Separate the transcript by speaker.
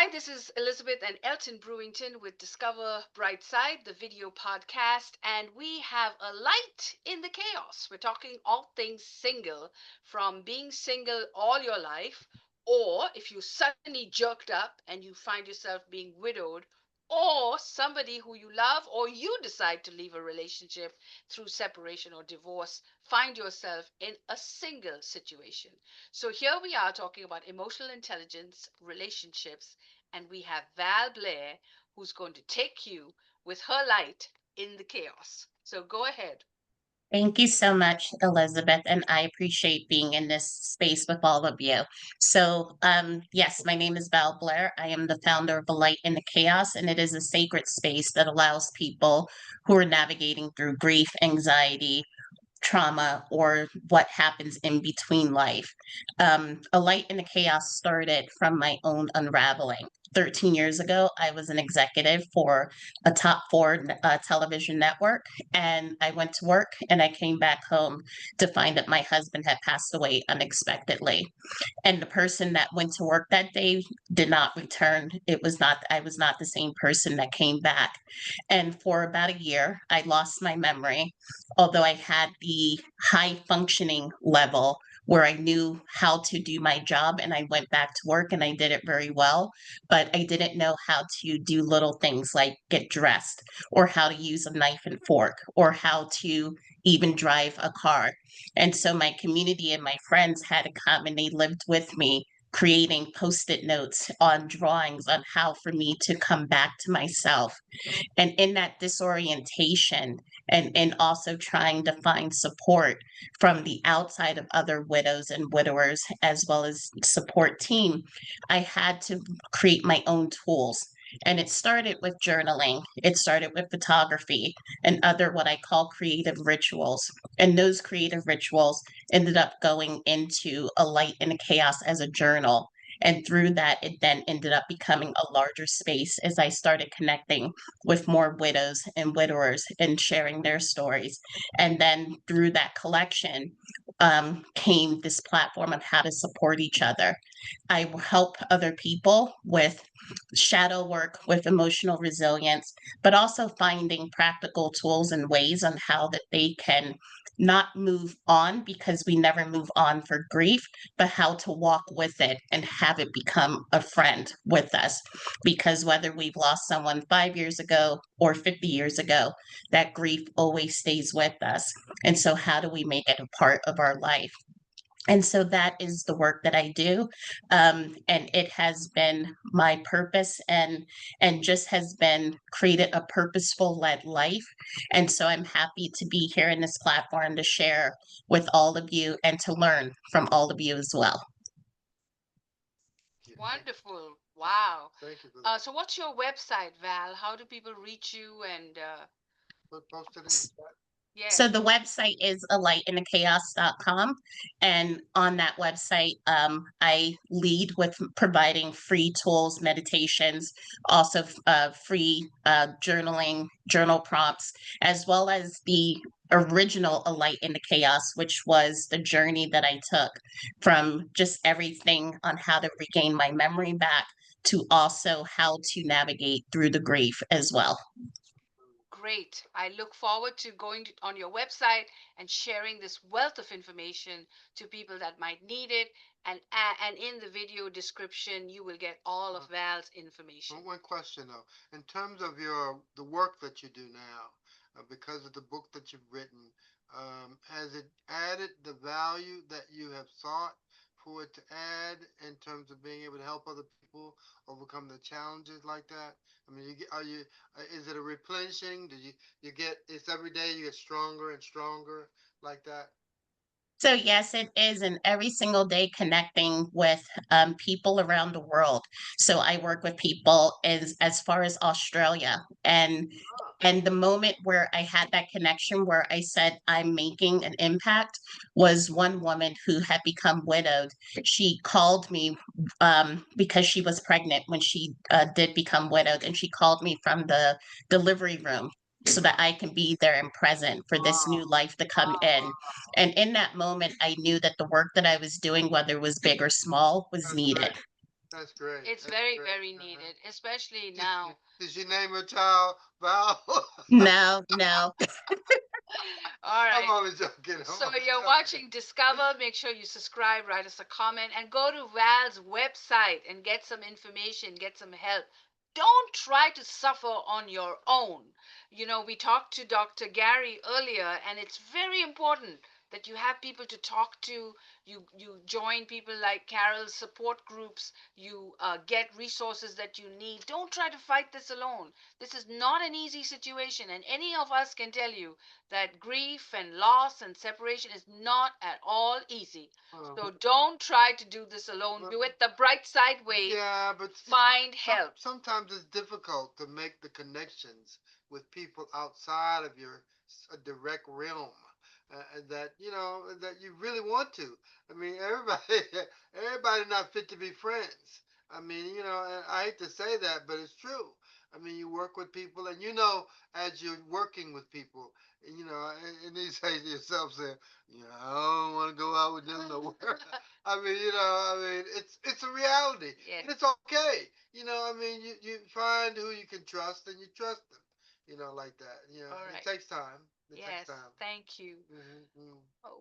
Speaker 1: Hi, this is Elizabeth and Elton Brewington with Discover Brightside, the video podcast, and we have a light in the chaos. We're talking all things single, from being single all your life, or if you suddenly jerked up and you find yourself being widowed, or somebody who you love, or you decide to leave a relationship through separation or divorce, find yourself in a single situation. So here we are talking about emotional intelligence, relationships, and we have Val Blair who's going to take you with her light in the chaos. So go ahead.
Speaker 2: Thank you so much, Elizabeth, and I appreciate being in this space with all of you. Yes, my name is Val Blair. I am the founder of A Light in the Chaos, and it is a sacred space that allows people who are navigating through grief, anxiety, trauma, or what happens in between life. A Light in the Chaos started from my own unraveling. 13 years ago, I was an executive for a top four television network, and I went to work and I came back home to find that my husband had passed away unexpectedly. And the person that went to work that day did not return. I was not the same person that came back. And for about a year, I lost my memory, although I had the high functioning level where I knew how to do my job and I went back to work and I did it very well. But I didn't know how to do little things like get dressed or how to use a knife and fork or how to even drive a car. And so my community and my friends had to come and they lived with me, creating post-it notes on drawings on how for me to come back to myself. And in that disorientation and also trying to find support from the outside of other widows and widowers as well as support team, I had to create my own tools. And it started with journaling, it started with photography and other what I call creative rituals. And those creative rituals ended up going into A Light in the Chaos as a journal. And through that, it then ended up becoming a larger space as I started connecting with more widows and widowers and sharing their stories. And then through that collection came this platform on how to support each other. I help other people with shadow work, with emotional resilience, but also finding practical tools and ways on how that they can not move on because we never move on for grief, but how to walk with it and have it become a friend with us. Because whether we've lost someone 5 years ago or 50 years ago, that grief always stays with us. And so, how do we make it a part of our life? And so that is the work that I do, and it has been my purpose, and just has been created a purposeful led life. And so I'm happy to be here in this platform to share with all of you and to learn from all of you as well.
Speaker 3: Yeah,
Speaker 1: Wonderful. Wow.
Speaker 3: thank you for that.
Speaker 1: So, what's your website, Val? How do people reach you? And
Speaker 3: Put posted in the chat.
Speaker 2: So
Speaker 1: yes,
Speaker 2: the website is alightinthechaos.com. And on that website, I lead with providing free tools, meditations, also free journaling, journal prompts, as well as the original A Light in the Chaos, which was the journey that I took from just everything on how to regain my memory back to also how to navigate through the grief as well.
Speaker 1: great. I look forward to going on your website and sharing this wealth of information to people that might need it. And in the video description, you will get all
Speaker 3: Uh,
Speaker 1: of Val's information.
Speaker 3: one question though, in terms of your the work that you do now, because of the book that you've written, has it added the value that you have sought for it to add in terms of being able to help other people overcome the challenges like that? I mean, are you is it a replenishing? Do you get it's every day you get stronger and stronger like that?
Speaker 2: So yes, it is, and every single day connecting with people around the world. So I work with people as far as Australia,
Speaker 3: Ah,
Speaker 2: and the moment where I had that connection, where I said I'm making an impact, was one woman who had become widowed. She called me because she was pregnant when she did become widowed, and she called me from the delivery room so that I can be there and present for this new
Speaker 3: wow,
Speaker 2: life to come in. And in that moment, I knew that the work that I was doing, whether it was big or small, was
Speaker 3: that's
Speaker 2: needed.
Speaker 3: great. That's great.
Speaker 1: It's
Speaker 3: That's
Speaker 1: very,
Speaker 3: great.
Speaker 1: very
Speaker 3: Uh-huh.
Speaker 1: needed, especially
Speaker 3: Did,
Speaker 1: now.
Speaker 3: did you name her child Val?
Speaker 2: No, no.
Speaker 1: All
Speaker 3: I'm
Speaker 1: right.
Speaker 3: only joking. I'm
Speaker 1: So
Speaker 3: only
Speaker 1: you're
Speaker 3: joking.
Speaker 1: watching Discover. Make sure you subscribe, write us a comment, and go to Val's website and get some information, get some help. Don't try to suffer on your own. You know, we talked to Dr. Gary earlier, and it's very important that you have people to talk to. You join people like Carol's support groups. You get resources that you need. Don't try to fight this alone. This is not an easy situation, and any of us can tell you that grief and loss and separation is not at all easy.
Speaker 3: Um,
Speaker 1: So don't try to do this alone.
Speaker 3: but
Speaker 1: Do it the bright side way.
Speaker 3: yeah, but
Speaker 1: Find help.
Speaker 3: sometimes it's difficult to make the connections with people outside of your direct realm. That that you really want to. I mean, everybody not fit to be friends. I mean, and I hate to say that, but it's true. I mean, you work with people, and as you're working with people, and you say to yourself, say, I don't want to go out with them nowhere. I mean, it's a reality,
Speaker 1: Yes.
Speaker 3: and it's okay. I mean, you find who you can trust, and you trust them. Like that.
Speaker 1: All
Speaker 3: It
Speaker 1: right.
Speaker 3: takes time. It takes
Speaker 1: Yes.
Speaker 3: time.
Speaker 1: Thank you.
Speaker 3: Hmm.
Speaker 1: Oh,